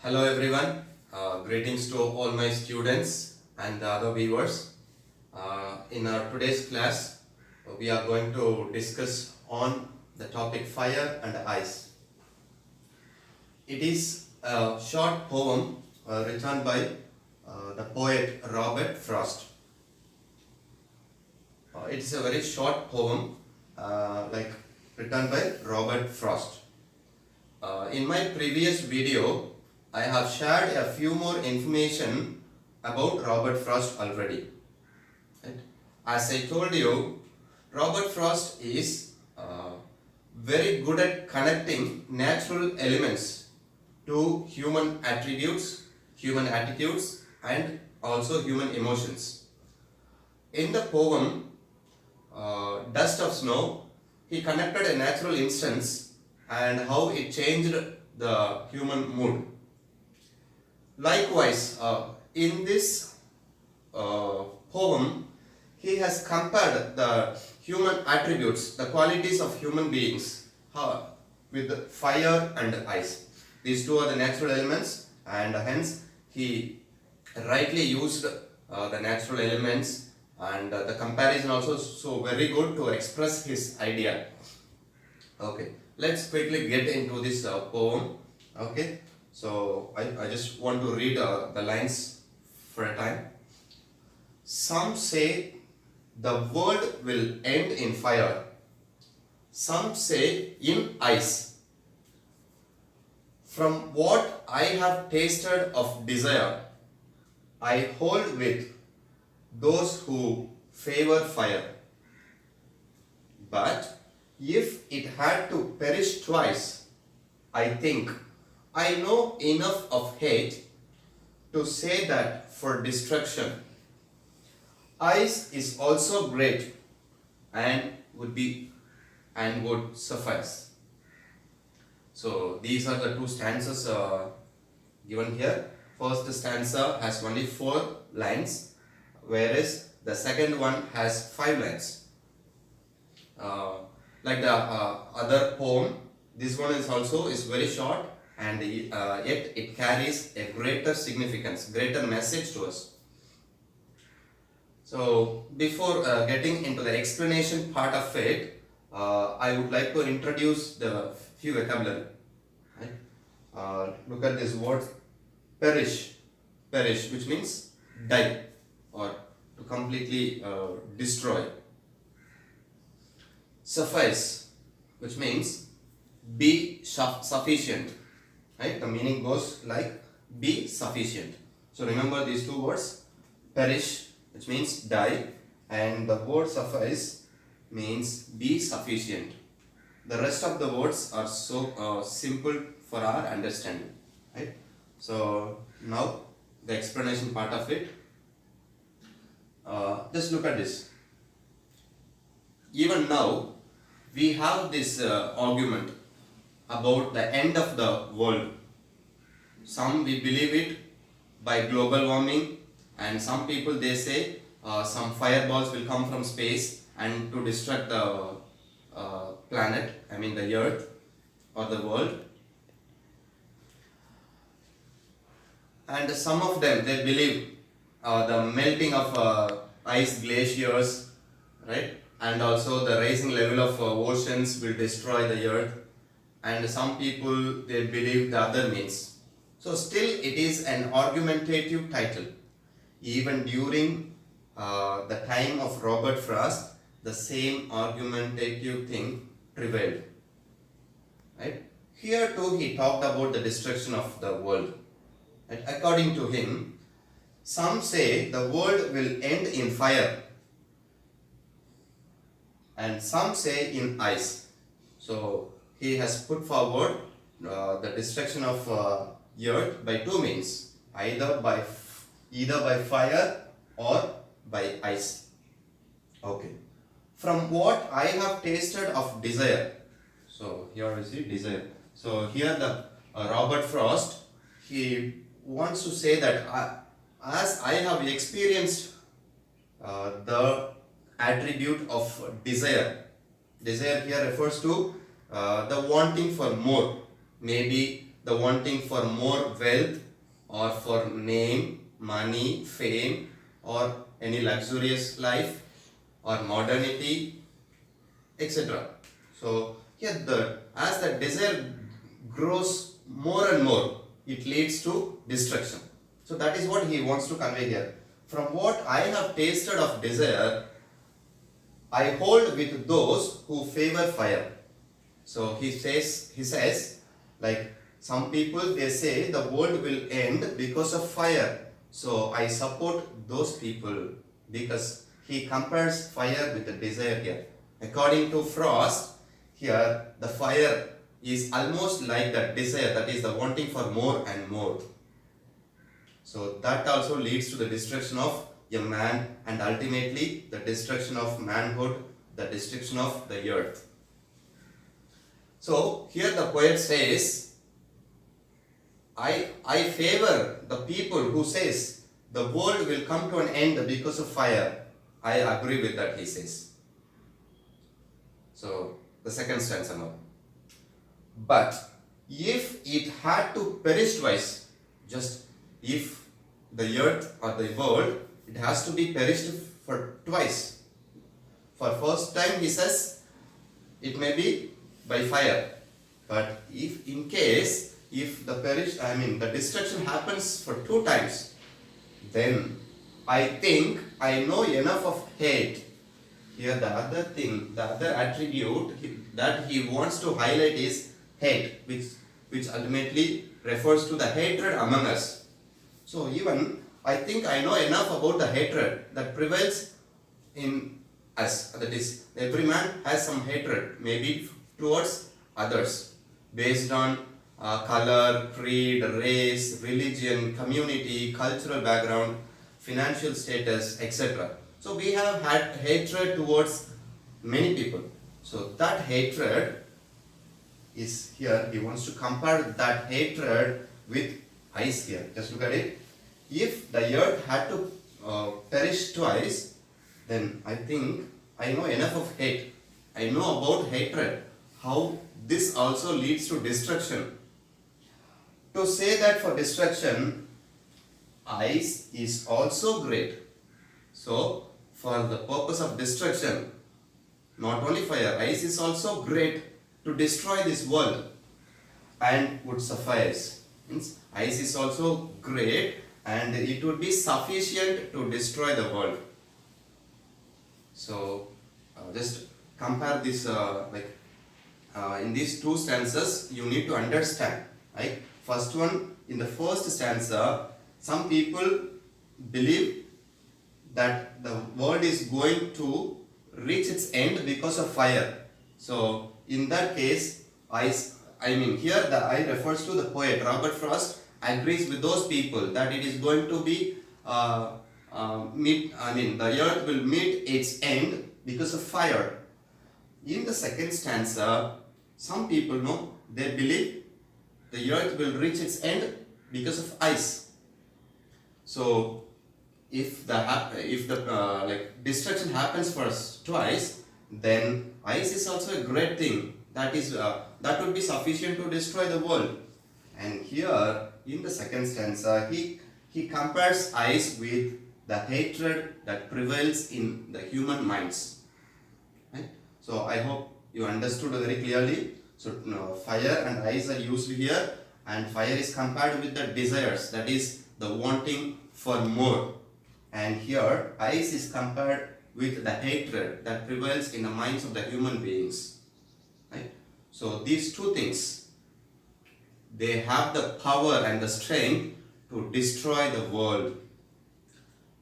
Hello everyone, greetings to all my students and the other viewers. In our today's class, we are going to discuss on the topic fire and ice. It is a short poem written by the poet Robert Frost. It is a very short poem written by Robert Frost. In my previous video, I have shared a few more information about Robert Frost already. Right? As I told you, Robert Frost is very good at connecting natural elements to human attributes, human attitudes, and also human emotions. In the poem Dust of Snow, he connected a natural instance and how it changed the human mood. Likewise, in this poem, he has compared the human attributes, the qualities of human beings with fire and ice. These two are the natural elements, and hence he rightly used the natural elements, and the comparison also so very good to express his idea. Okay, let's quickly get into this poem. Okay, so I just want to read the lines for a time. Some say the world will end in fire. Some say in ice. From what I have tasted of desire, I hold with those who favor fire. But if it had to perish twice, I think I know enough of hate to say that for destruction, ice is also great and would suffice. So these are the two stanzas given here. First stanza has only 4 lines, whereas the second one has 5 lines. Like the other poem, this one is very short, and yet it carries a greater significance, greater message to us. So before getting into the explanation part of it, I would like to introduce the few vocabulary. Right? Look at this word perish, which means die or to completely destroy. Suffice, which means be sufficient. Right? The meaning goes like be sufficient. So remember these two words, perish, which means die, and the word suffice means be sufficient. The rest of the words are so simple for our understanding. Right? So now the explanation part of it. Just look at this. Even now, we have this argument about the end of the world. Some we believe it by global warming, and some people they say some fireballs will come from space and to destruct the planet, I mean the earth or the world. And some of them they believe the melting of ice glaciers, right? And also the rising level of oceans will destroy the earth. And some people they believe the other means. So still it is an argumentative title. Even during the time of Robert Frost, the same argumentative thing prevailed. Right? Here too he talked about the destruction of the world. Right? According to him, some say the world will end in fire, and some say in ice. So he has put forward the destruction of earth by 2 means, either by fire or by ice. Okay. From what I have tasted of desire. So here is the desire. So here the Robert Frost, he wants to say that as I have experienced the attribute of desire. Desire here refers to the wanting for more. Maybe the wanting for more wealth or for name, money, fame, or any luxurious life or modernity, etc. So here as the desire grows more and more, it leads to destruction. So that is what he wants to convey here. From what I have tasted of desire, I hold with those who favor fire. So he says like some people, they say the world will end because of fire. So I support those people because he compares fire with the desire here. According to Frost, here the fire is almost like the desire, that is the wanting for more and more. So that also leads to the destruction of a man and ultimately the destruction of manhood, the destruction of the earth. So here the poet says, I favor the people who says the world will come to an end because of fire. I agree with that, he says. So the second stanza now. But if it had to perish twice, just if the earth or the world, it has to be perished for twice. For first time he says it may be by fire, but if in case if the the destruction happens for 2 times, then I think I know enough of hate. Here the other thing, the other attribute that he wants to highlight is hate, which ultimately refers to the hatred among us. So even I think I know enough about the hatred that prevails in us. That is, every man has some hatred, maybe towards others, based on color, creed, race, religion, community, cultural background, financial status, etc. So we have had hatred towards many people. So that hatred is here, he wants to compare that hatred with ice here. Just look at it. If the earth had to perish twice, then I think I know enough of hate. I know about hatred, how this also leads to destruction. To say that for destruction, ice is also great. So for the purpose of destruction, not only fire, ice is also great to destroy this world and would suffice. Means ice is also great and it would be sufficient to destroy the world. So just compare this in these 2 stanzas you need to understand, right? First one, in the first stanza, some people believe that the world is going to reach its end because of fire. So in that case, here the I refers to the poet Robert Frost agrees with those people that it is going to be the earth will meet its end because of fire. In the second stanza, some people know, they believe the earth will reach its end because of ice. So if the destruction happens for us twice, then ice is also a great thing. That would be sufficient to destroy the world. And here in the second stanza, he compares ice with the hatred that prevails in the human minds. Right? So I hope you understood very clearly. So fire and ice are used here, and fire is compared with the desires, that is the wanting for more. And here ice is compared with the hatred that prevails in the minds of the human beings. Right? So these 2 things, they have the power and the strength to destroy the world.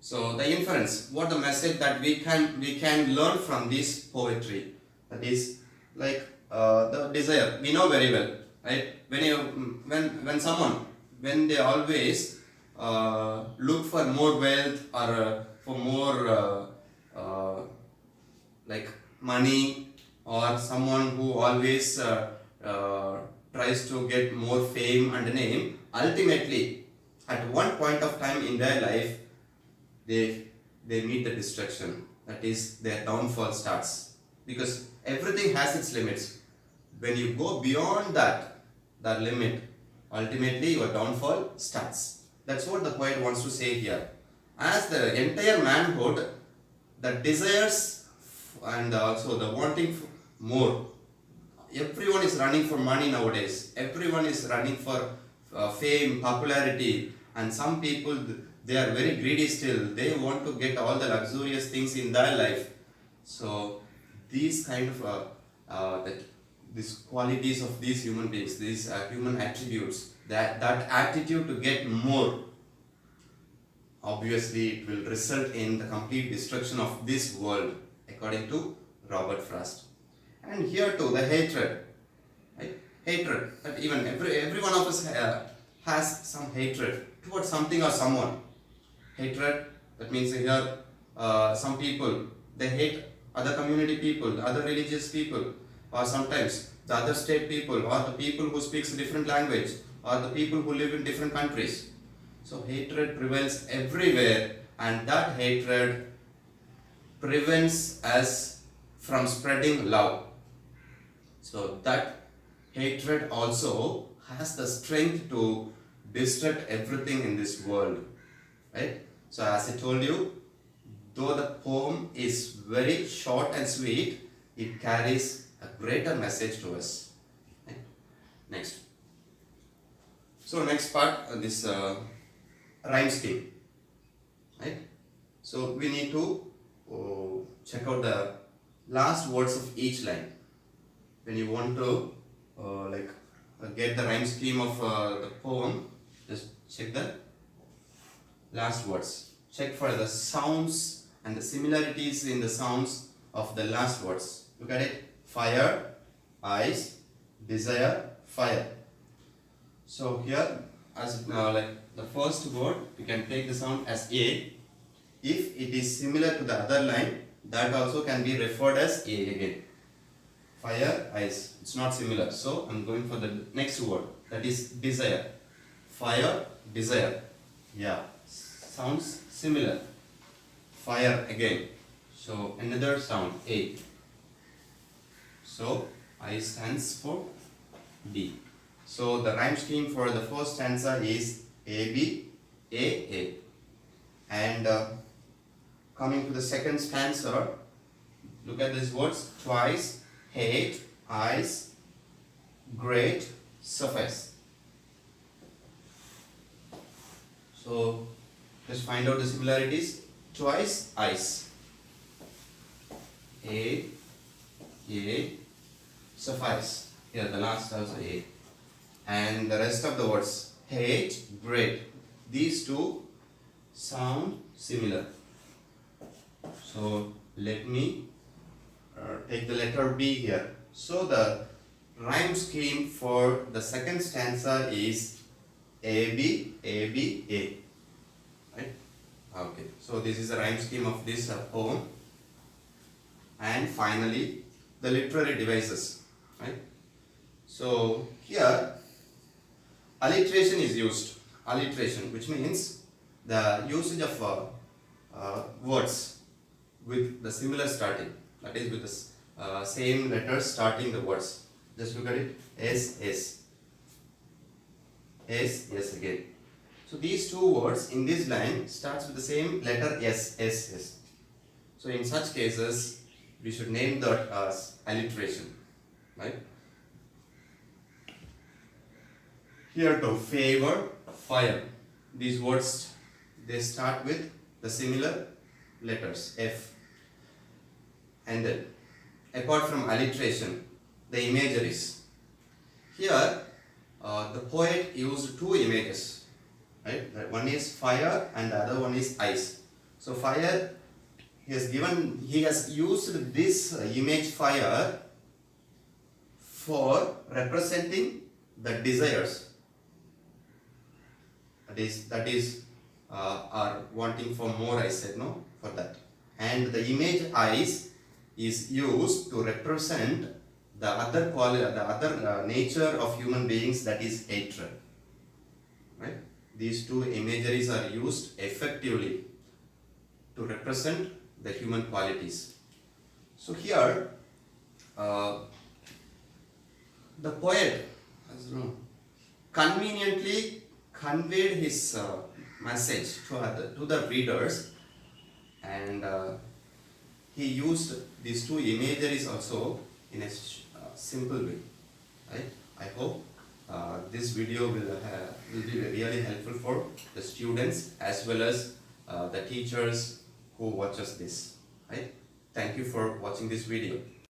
So the inference, what the message that we can learn from this poetry, that is the desire, we know very well, right? When they always look for more wealth or for more money, or someone who always tries to get more fame and name, ultimately at one point of time in their life they meet the destruction, that is their downfall starts, because everything has its limits. When you go beyond that limit, ultimately your downfall starts. That's what the poet wants to say here. As the entire manhood, the desires and also the wanting more. Everyone is running for money nowadays. Everyone is running for fame, popularity, and some people, they are very greedy still. They want to get all the luxurious things in their life. So these kind of these qualities of these human beings, these human attributes, that attitude to get more, obviously it will result in the complete destruction of this world, according to Robert Frost. And here too, the hatred, right? Hatred, that even every one of us has some hatred towards something or someone. Hatred, that means here some people, they hate other community people, other religious people, or sometimes the other state people, or the people who speaks a different language, or the people who live in different countries. So hatred prevails everywhere, and that hatred prevents us from spreading love. So that hatred also has the strength to destruct everything in this world, right? So as I told you, though the poem is very short and sweet, it carries a greater message to us. Right? Next. So next part, this rhyme scheme, right? So we need to check out the last words of each line. When you want to get the rhyme scheme of the poem, just check the last words. Check for the sounds and the similarities in the sounds of the last words. Look at it. Fire, ice, desire, fire. So here, as like the first word, we can take the sound as A. If it is similar to the other line, that also can be referred as A again. Fire, ice. It's not similar. So I'm going for the next word, that is desire. Fire, desire. Yeah, sounds similar. Fire again. So another sound, A. So I stands for D. So the rhyme scheme for the first stanza is A B A A. And coming to the second stanza, look at these words: twice, hate, eyes, great, suffice. So let's find out the similarities. Twice, eyes. A, suffice. Here the last also A. And the rest of the words, hate, great. These two sound similar. So let me take the letter B here. So the rhyme scheme for the second stanza is A B A B A. Right? Okay. So this is the rhyme scheme of this poem. And finally, the literary devices. Right? So here, alliteration is used. Alliteration, which means the usage of words with the similar starting. That is, with the same letters starting the words. Just look at it. S, S. S, S again. So these two words in this line starts with the same letter S, S, S. So in such cases, we should name that as alliteration. Right? Here to favor, fire. These words, they start with the similar letters F. And then, apart from alliteration, the imageries. Here, the poet used two images. Right? One is fire and the other one is ice. So fire, he has used this image fire for representing the desires. That is are wanting for more, I said, no, for that. And the image ice is used to represent the other quality, the other nature of human beings, that is hatred. Right? These two imageries are used effectively to represent the human qualities. So here, the poet has conveniently conveyed his message to the readers, and he used these two imageries also in a simple way, right? I hope this video will be really helpful for the students as well as the teachers who watches this, right? Thank you for watching this video.